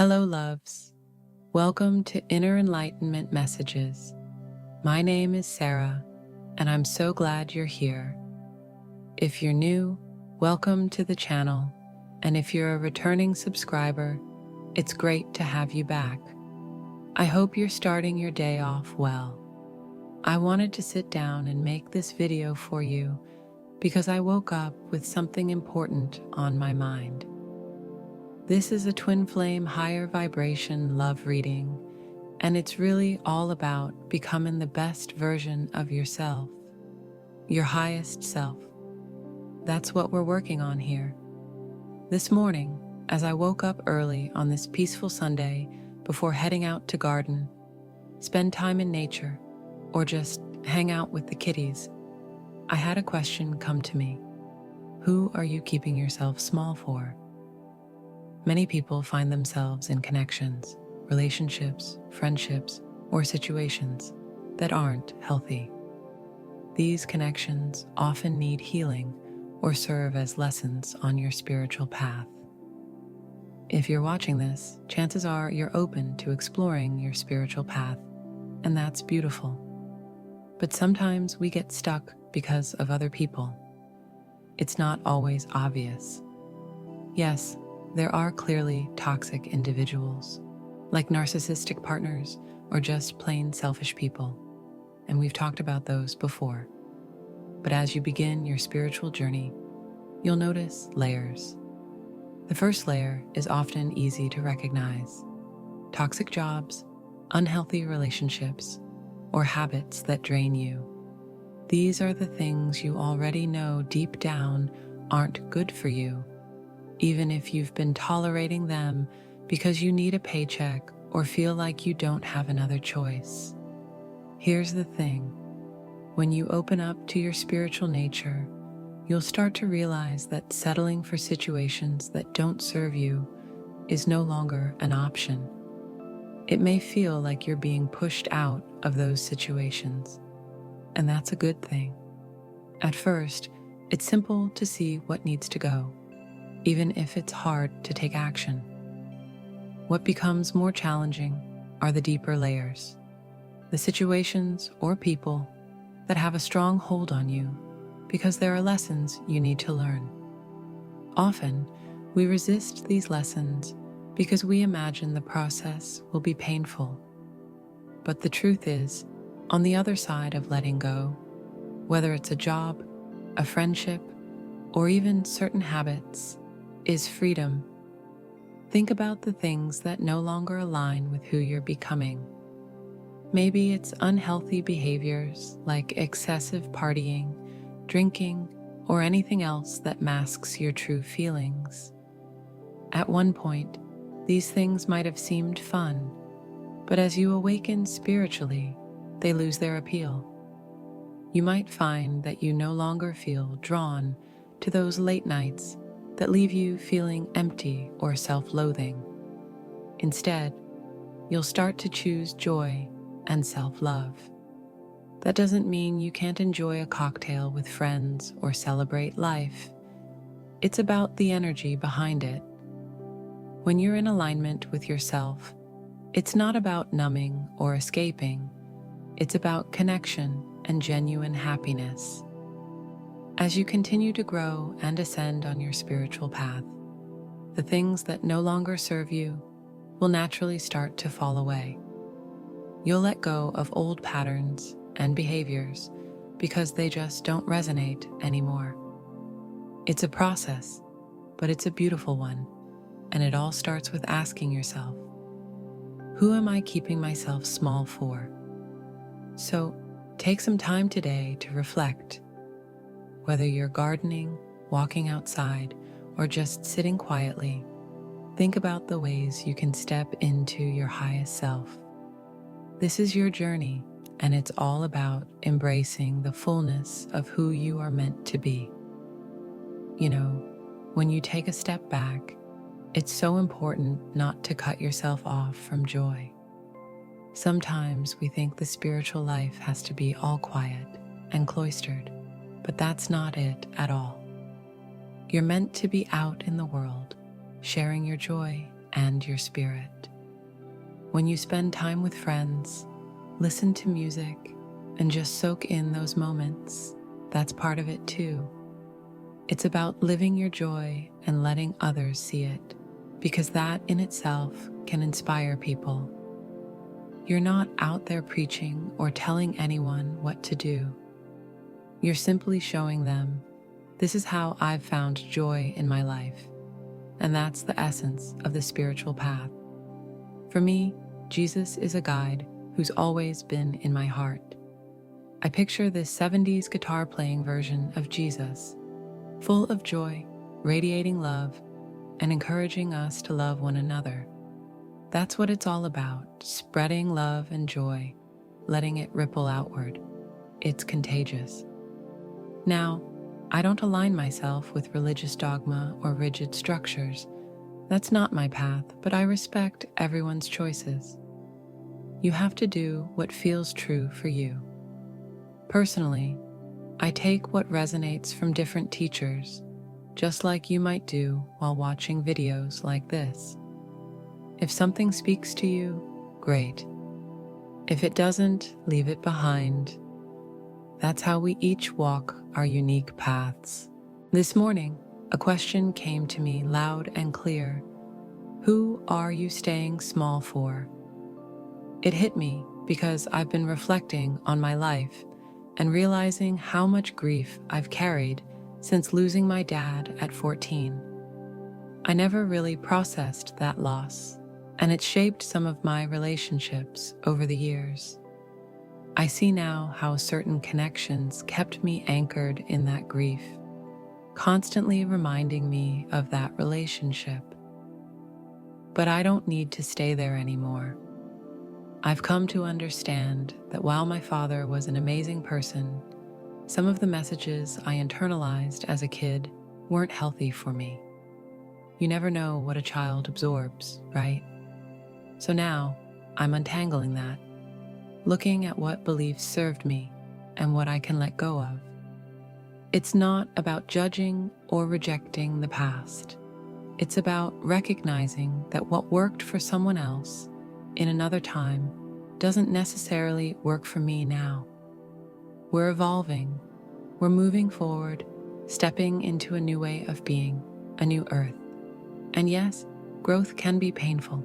Hello, loves. Welcome to Inner Enlightenment Messages. My name is Sarah, and I'm so glad you're here. If you're new, welcome to the channel, and if you're a returning subscriber, it's great to have you back. I hope you're starting your day off well. I wanted to sit down and make this video for you because I woke up with something important on my mind. This is a twin flame higher vibration love reading, and it's really all about becoming the best version of yourself, your highest self. That's what we're working on here. This morning, as I woke up early on this peaceful Sunday before heading out to garden, spend time in nature, or just hang out with the kitties, I had a question come to me. Who are you keeping yourself small for? Many people find themselves in connections, relationships, friendships, or situations that aren't healthy. These connections often need healing or serve as lessons on your spiritual path. If you're watching this, chances are you're open to exploring your spiritual path, and that's beautiful. But sometimes we get stuck because of other people. It's not always obvious. Yes, there are clearly toxic individuals, like narcissistic partners or just plain selfish people, and we've talked about those before. But as you begin your spiritual journey, you'll notice layers. The first layer is often easy to recognize: toxic jobs, unhealthy relationships, or habits that drain you. These are the things you already know deep down aren't good for you, even if you've been tolerating them because you need a paycheck or feel like you don't have another choice. Here's the thing: when you open up to your spiritual nature, you'll start to realize that settling for situations that don't serve you is no longer an option. It may feel like you're being pushed out of those situations, and that's a good thing. At first, it's simple to see what needs to go, even if it's hard to take action. What becomes more challenging are the deeper layers, the situations or people that have a strong hold on you because there are lessons you need to learn. Often, we resist these lessons because we imagine the process will be painful. But the truth is, on the other side of letting go, whether it's a job, a friendship, or even certain habits, is freedom. Think about the things that no longer align with who you're becoming. Maybe it's unhealthy behaviors like excessive partying, drinking, or anything else that masks your true feelings. At one point, these things might have seemed fun, but as you awaken spiritually, they lose their appeal. You might find that you no longer feel drawn to those late nights that leave you feeling empty or self-loathing. Instead, you'll start to choose joy and self-love. That doesn't mean you can't enjoy a cocktail with friends or celebrate life. It's about the energy behind it. When you're in alignment with yourself, it's not about numbing or escaping. It's about connection and genuine happiness. As you continue to grow and ascend on your spiritual path, the things that no longer serve you will naturally start to fall away. You'll let go of old patterns and behaviors because they just don't resonate anymore. It's a process, but it's a beautiful one, and it all starts with asking yourself, who am I keeping myself small for? So, take some time today to reflect. Whether you're gardening, walking outside, or just sitting quietly, think about the ways you can step into your highest self. This is your journey, and it's all about embracing the fullness of who you are meant to be. You know, when you take a step back, it's so important not to cut yourself off from joy. Sometimes we think the spiritual life has to be all quiet and cloistered, but that's not it at all. You're meant to be out in the world, sharing your joy and your spirit. When you spend time with friends, listen to music, and just soak in those moments, that's part of it too. It's about living your joy and letting others see it, because that in itself can inspire people. You're not out there preaching or telling anyone what to do. You're simply showing them, this is how I've found joy in my life. And that's the essence of the spiritual path. For me, Jesus is a guide who's always been in my heart. I picture this 70s guitar playing version of Jesus, full of joy, radiating love, and encouraging us to love one another. That's what it's all about, spreading love and joy, letting it ripple outward. It's contagious. Now, I don't align myself with religious dogma or rigid structures. That's not my path, but I respect everyone's choices. You have to do what feels true for you. Personally, I take what resonates from different teachers, just like you might do while watching videos like this. If something speaks to you, great. If it doesn't, leave it behind. That's how we each walk our unique paths. This morning, a question came to me loud and clear. Who are you staying small for? It hit me because I've been reflecting on my life and realizing how much grief I've carried since losing my dad at 14. I never really processed that loss, and it shaped some of my relationships over the years. I see now how certain connections kept me anchored in that grief, constantly reminding me of that relationship. But I don't need to stay there anymore. I've come to understand that while my father was an amazing person, some of the messages I internalized as a kid weren't healthy for me. You never know what a child absorbs, right? So now, I'm untangling that, looking at what beliefs served me and what I can let go of. It's not about judging or rejecting the past. It's about recognizing that what worked for someone else in another time doesn't necessarily work for me now. We're evolving. We're moving forward, stepping into a new way of being, a new earth. And yes, growth can be painful.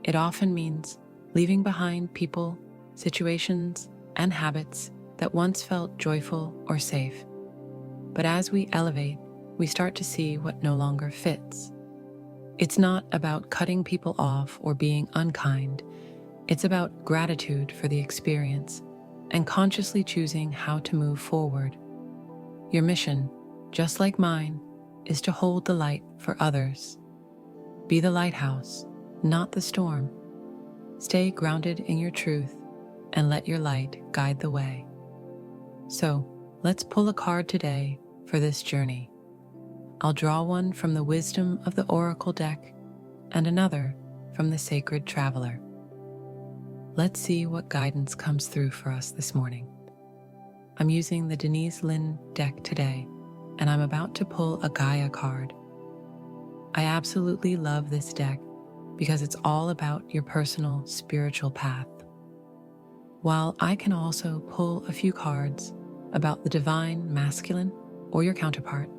It often means leaving behind people, situations, and habits that once felt joyful or safe. But as we elevate, we start to see what no longer fits. It's not about cutting people off or being unkind. It's about gratitude for the experience and consciously choosing how to move forward. Your mission, just like mine, is to hold the light for others. Be the lighthouse, not the storm. Stay grounded in your truth and let your light guide the way. So, let's pull a card today for this journey. I'll draw one from the Wisdom of the Oracle deck and another from the Sacred Traveler. Let's see what guidance comes through for us this morning. I'm using the Denise Lynn deck today, and I'm about to pull a Gaia card. I absolutely love this deck because it's all about your personal spiritual path. While I can also pull a few cards about the divine masculine or your counterpart,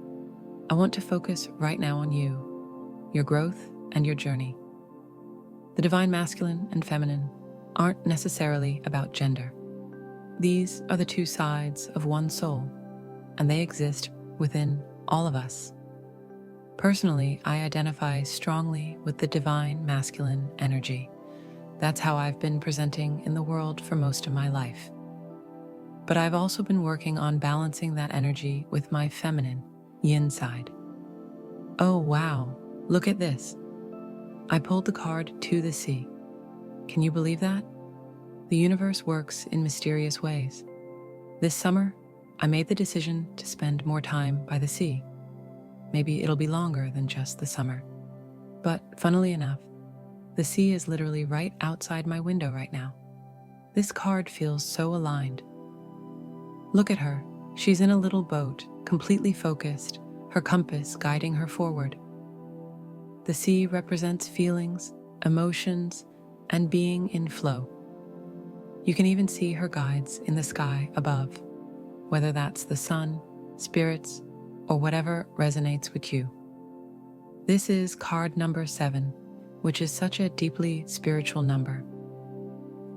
I want to focus right now on you, your growth, and your journey. The divine masculine and feminine aren't necessarily about gender. These are the two sides of one soul, and they exist within all of us. Personally, I identify strongly with the divine masculine energy. That's how I've been presenting in the world for most of my life. But I've also been working on balancing that energy with my feminine, yin side. Oh wow, look at this. I pulled the card to the sea. Can you believe that? The universe works in mysterious ways. This summer, I made the decision to spend more time by the sea. Maybe it'll be longer than just the summer. But funnily enough, the sea is literally right outside my window right now. This card feels so aligned. Look at her. She's in a little boat, completely focused, her compass guiding her forward. The sea represents feelings, emotions, and being in flow. You can even see her guides in the sky above, whether that's the sun, spirits, or whatever resonates with you. This is card number 7, which is such a deeply spiritual number.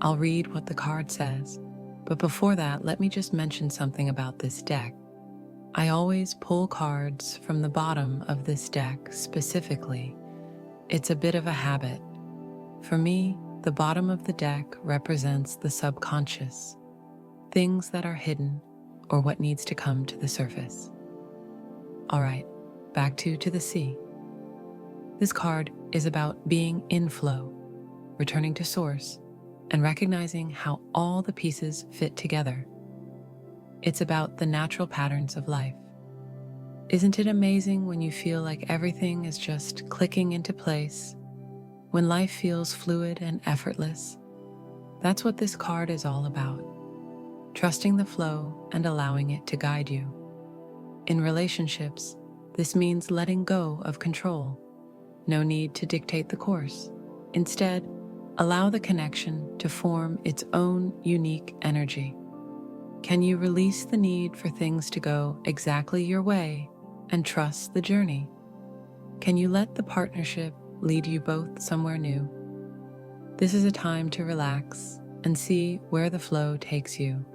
I'll read what the card says, but before that, let me just mention something about this deck. I always pull cards from the bottom of this deck specifically. It's a bit of a habit. For me, the bottom of the deck represents the subconscious, things that are hidden or what needs to come to the surface. All right, back to the sea. This card is about being in flow, returning to source, and recognizing how all the pieces fit together. It's about the natural patterns of life. Isn't it amazing when you feel like everything is just clicking into place? When life feels fluid and effortless? That's what this card is all about. Trusting the flow and allowing it to guide you. In relationships, this means letting go of control. No need to dictate the course. Instead, allow the connection to form its own unique energy. Can you release the need for things to go exactly your way and trust the journey? Can you let the partnership lead you both somewhere new? This is a time to relax and see where the flow takes you.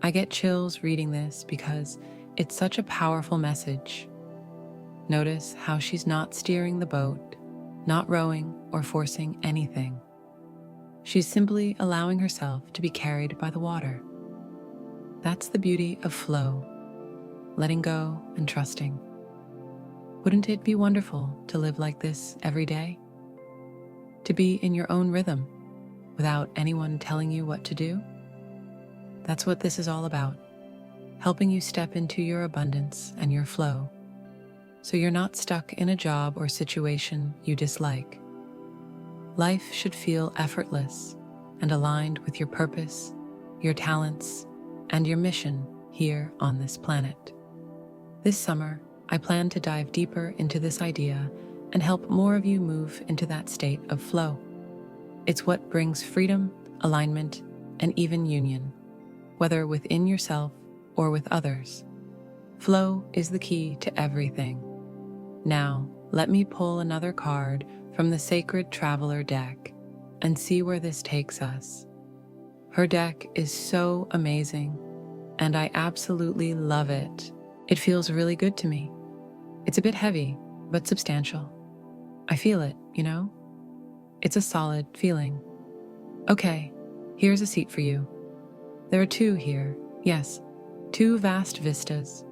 I get chills reading this because it's such a powerful message. Notice how she's not steering the boat, not rowing or forcing anything. She's simply allowing herself to be carried by the water. That's the beauty of flow, letting go and trusting. Wouldn't it be wonderful to live like this every day? To be in your own rhythm without anyone telling you what to do? That's what this is all about, helping you step into your abundance and your flow, so you're not stuck in a job or situation you dislike. Life should feel effortless and aligned with your purpose, your talents, and your mission here on this planet. This summer, I plan to dive deeper into this idea and help more of you move into that state of flow. It's what brings freedom, alignment, and even union, whether within yourself or with others. Flow is the key to everything. Now, let me pull another card from the Sacred Traveler deck and see where this takes us. Her deck is so amazing, and I absolutely love it. It feels really good to me. It's a bit heavy, but substantial. I feel it, you know? It's a solid feeling. Okay, here's a seat for you. There are 2 here, yes, 2 vast vistas,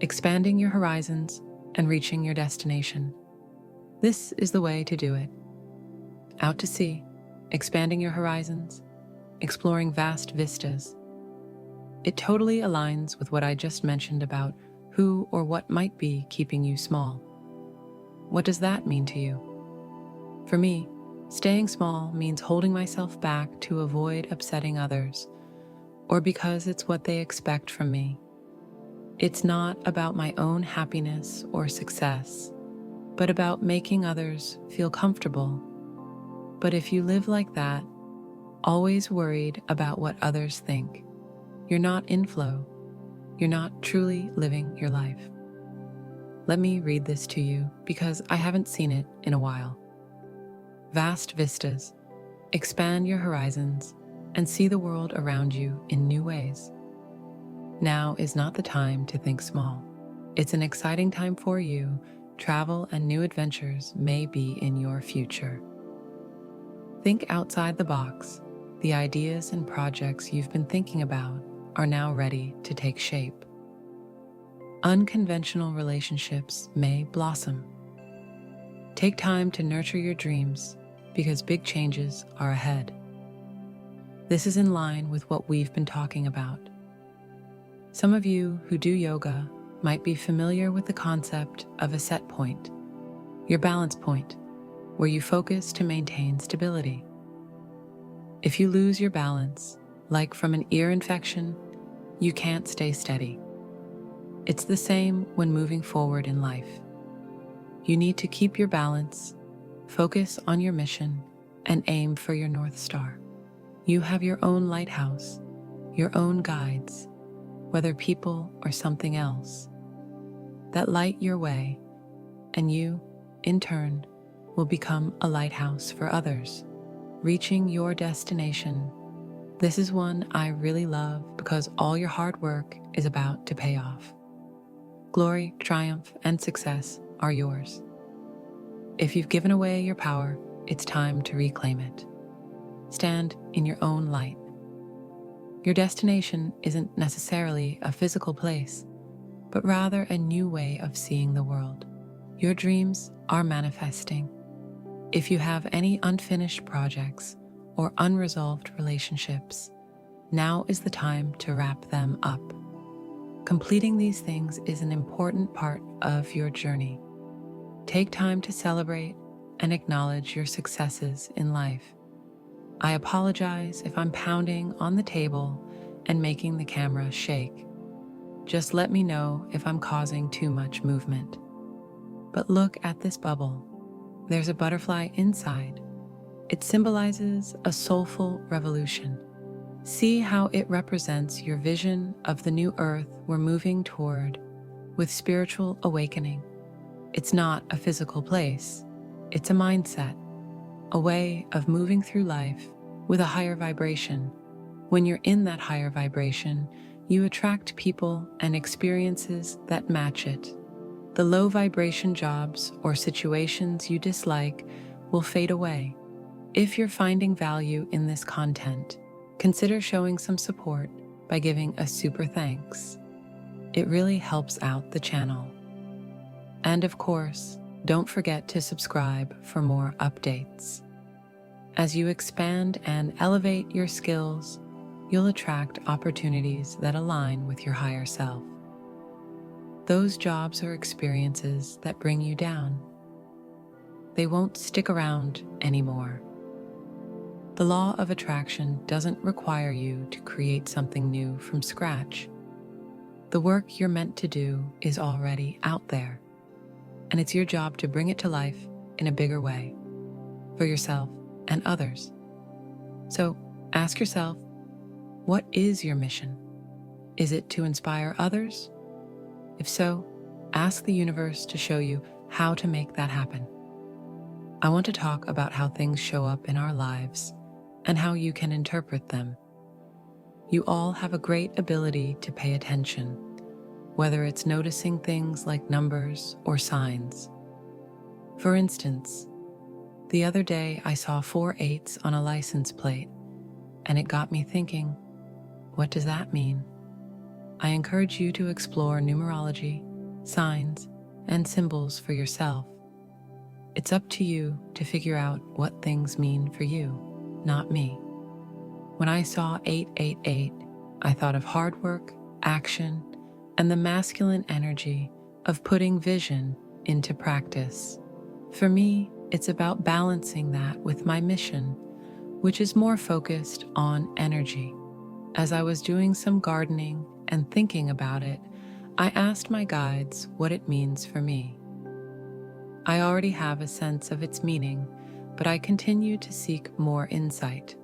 expanding your horizons and reaching your destination. This is the way to do it. Out to sea, expanding your horizons, exploring vast vistas. It totally aligns with what I just mentioned about who or what might be keeping you small. What does that mean to you? For me, staying small means holding myself back to avoid upsetting others, or because it's what they expect from me. It's not about my own happiness or success, but about making others feel comfortable. But if you live like that, always worried about what others think, you're not in flow. You're not truly living your life. Let me read this to you because I haven't seen it in a while. Vast vistas. Expand your horizons and see the world around you in new ways. Now is not the time to think small. It's an exciting time for you. Travel and new adventures may be in your future. Think outside the box. The ideas and projects you've been thinking about are now ready to take shape. Unconventional relationships may blossom. Take time to nurture your dreams because big changes are ahead. This is in line with what we've been talking about. Some of you who do yoga might be familiar with the concept of a set point, your balance point, where you focus to maintain stability. If you lose your balance, like from an ear infection, you can't stay steady. It's the same when moving forward in life. You need to keep your balance, focus on your mission, and aim for your North Star. You have your own lighthouse, your own guides, whether people or something else, that light your way, and you, in turn, will become a lighthouse for others, reaching your destination. This is one I really love because all your hard work is about to pay off. Glory, triumph, and success are yours. If you've given away your power, it's time to reclaim it. Stand in your own light. Your destination isn't necessarily a physical place, but rather a new way of seeing the world. Your dreams are manifesting. If you have any unfinished projects or unresolved relationships, now is the time to wrap them up. Completing these things is an important part of your journey. Take time to celebrate and acknowledge your successes in life. I apologize if I'm pounding on the table and making the camera shake. Just let me know if I'm causing too much movement. But look at this bubble. There's a butterfly inside. It symbolizes a soulful revolution. See how it represents your vision of the new earth we're moving toward with spiritual awakening. It's not a physical place. It's a mindset, a way of moving through life with a higher vibration. When you're in that higher vibration, you attract people and experiences that match it. The low vibration jobs or situations you dislike will fade away. If you're finding value in this content, consider showing some support by giving a super thanks. It really helps out the channel. And of course, don't forget to subscribe for more updates. As you expand and elevate your skills, you'll attract opportunities that align with your higher self. Those jobs or experiences that bring you down, they won't stick around anymore. The law of attraction doesn't require you to create something new from scratch. The work you're meant to do is already out there, and it's your job to bring it to life in a bigger way, for yourself and others. So ask yourself, what is your mission? Is it to inspire others? If so, ask the universe to show you how to make that happen. I want to talk about how things show up in our lives and how you can interpret them. You all have a great ability to pay attention, whether it's noticing things like numbers or signs. For instance, the other day I saw 4 8s on a license plate, and it got me thinking, what does that mean? I encourage you to explore numerology, signs, and symbols for yourself. It's up to you to figure out what things mean for you, not me. When I saw 888, I thought of hard work, action, and the masculine energy of putting vision into practice. For me, it's about balancing that with my mission, which is more focused on energy. As I was doing some gardening and thinking about it, I asked my guides what it means for me. I already have a sense of its meaning, but I continue to seek more insight.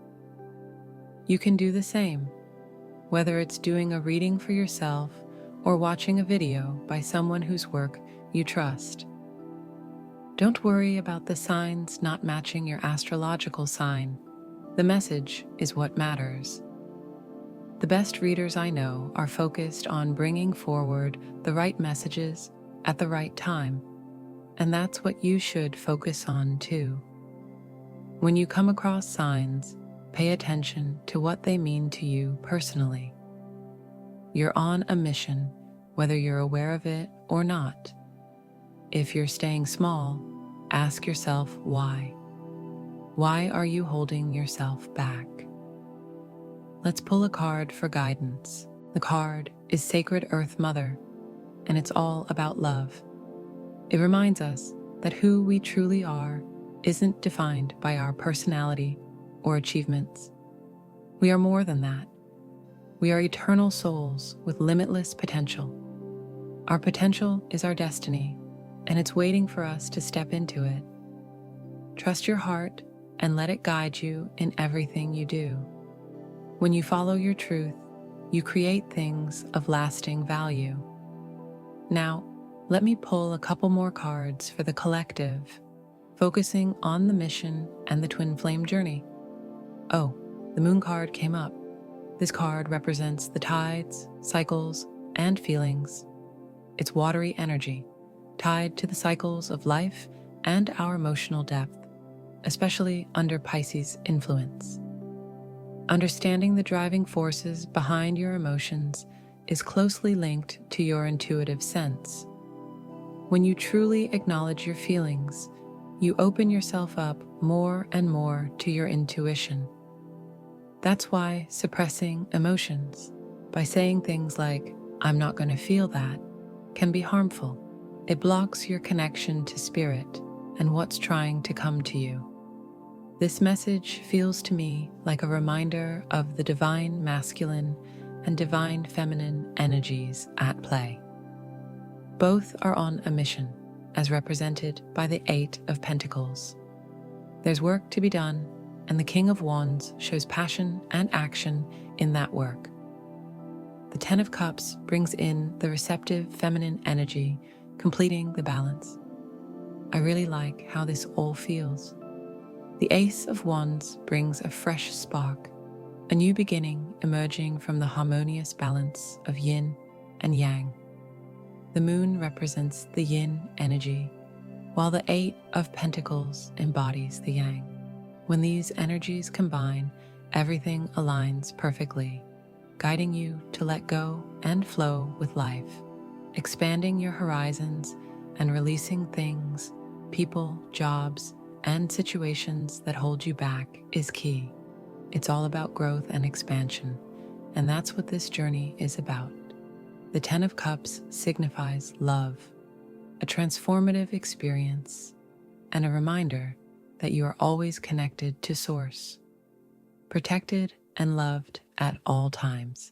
You can do the same, whether it's doing a reading for yourself or watching a video by someone whose work you trust. Don't worry about the signs not matching your astrological sign. The message is what matters. The best readers I know are focused on bringing forward the right messages at the right time, and that's what you should focus on too. When you come across signs, pay attention to what they mean to you personally. You're on a mission, whether you're aware of it or not. If you're staying small, ask yourself why. Why are you holding yourself back? Let's pull a card for guidance. The card is Sacred Earth Mother, and it's all about love. It reminds us that who we truly are isn't defined by our personality or achievements. We are more than that. We are eternal souls with limitless potential. Our potential is our destiny, and it's waiting for us to step into it. Trust your heart and let it guide you in everything you do. When you follow your truth, you create things of lasting value. Now, let me pull a couple more cards for the collective, focusing on the mission and the twin flame journey. Oh, the moon card came up. This card represents the tides, cycles, and feelings. It's watery energy, tied to the cycles of life and our emotional depth, especially under Pisces influence. Understanding the driving forces behind your emotions is closely linked to your intuitive sense. When you truly acknowledge your feelings, you open yourself up more and more to your intuition. That's why suppressing emotions by saying things like, "I'm not going to feel that," can be harmful. It blocks your connection to spirit and what's trying to come to you. This message feels to me like a reminder of the divine masculine and divine feminine energies at play. Both are on a mission, as represented by the Eight of Pentacles. There's work to be done, and the King of Wands shows passion and action in that work. The Ten of Cups brings in the receptive feminine energy, completing the balance. I really like how this all feels. The Ace of Wands brings a fresh spark, a new beginning emerging from the harmonious balance of yin and yang. The moon represents the yin energy, while the Eight of Pentacles embodies the yang. When these energies combine, everything aligns perfectly, guiding you to let go and flow with life. Expanding your horizons and releasing things, people, jobs, and situations that hold you back is key. It's all about growth and expansion, and that's what this journey is about. The Ten of Cups signifies love, a transformative experience, and a reminder that you are always connected to Source, protected and loved at all times.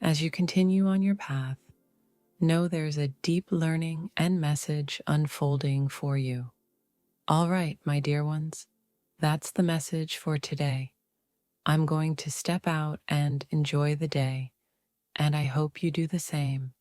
As you continue on your path, know there's a deep learning and message unfolding for you. All right, my dear ones, that's the message for today. I'm going to step out and enjoy the day, and I hope you do the same.